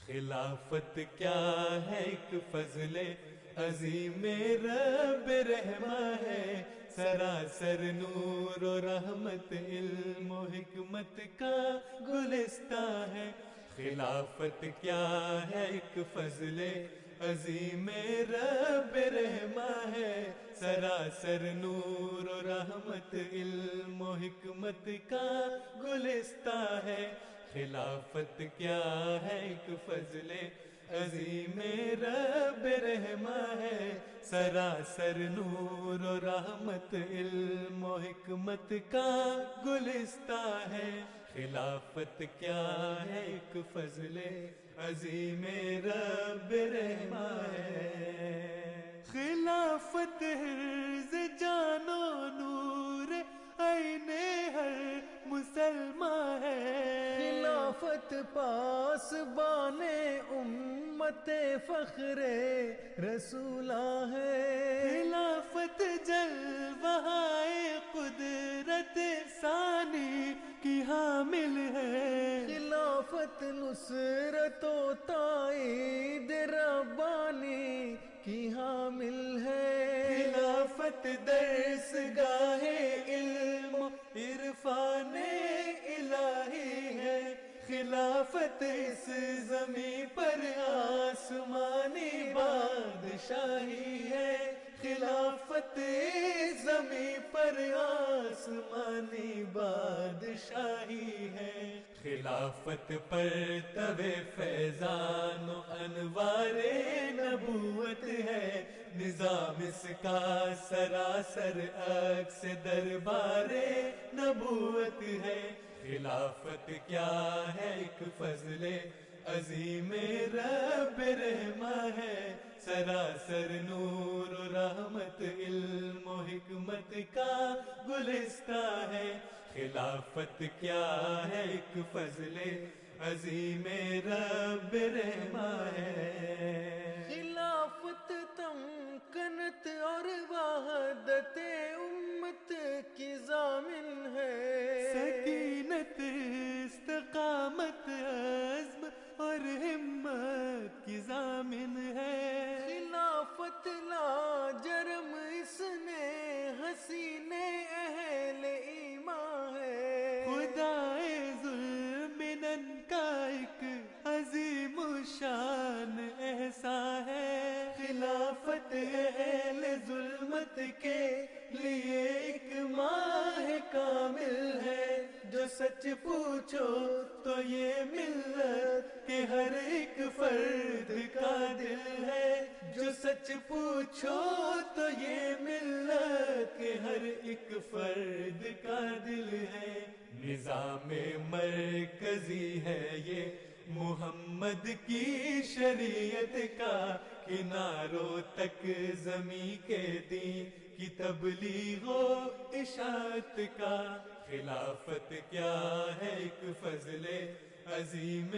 خلافت کیا ہے ایک فضل عظیم رب رحمہ ہے، سراسر نور و رحمت علم و حکمت کا گلستاں ہے۔ خلافت کیا ہے ایک فضل عظیم رب رحمہ ہے، سراسر نور و رحمت علم و حکمت کا گلستاں ہے۔ خلافت کیا ہے ایک فضل عظیم رب رحمہ ہے، سراسر نور و رحمت علم و حکمت کا گلستاں ہے۔ خلافت کیا ہے ایک فضل عظیم رب رحمہ ہے۔ خلافت حرز جان و نور عین ہر مسلمان ہے، خلافت پاسبان امت فخر رسولاں ہے، خلافت جلوہ قدرت ثانی کی حامل ہے، خلافت نصرت و تائید ربانی کی حامل ہے، خلافت درس گاہ علم و عرفان الہی ہے، خلافت اس زمین پر آسمانی بادشاہی ہے، خلافت اس زمین پر آسمانی بادشاہی ہے۔ خلافت پر تبِ فیضان و انوار نبوت ہے، نظام اس کا سراسر عکس دربار نبوت ہے۔ خلافت کیا ہے ایک فضل عظیم رب رحمہ ہے، سراسر نور و رحمت علم و حکمت کا گلستاں ہے۔ خلافت کیا ہے ایک فضل عظیم رب رحمہ ہے۔ خلافت تمکنت اور وحدت امت کی ضامن ہے، سکینت استقامت عزم اور ہمت کی ضامن ہے۔ خلافت لا جرم اس نے حسین اہل ایمان ہے، خدائے ذوالمنن کا ایک عظیم الشان احسان ہے، خلافت اہل ظلمت کے لیے ایک ماہ کامل ہے، جو سچ پوچھو تو یہ ملت کے ہر ایک فرد کا دل ہے، جو سچ پوچھو تو یہ ملت کے ہر ایک فرد کا دل ہے۔ نظام مرکزی ہے یہ محمد کی شریعت کا، کناروں تک زمین کے دین کی تبلیغ و اشاعت کا۔ خلافت کیا ہے ایک فضل عظیم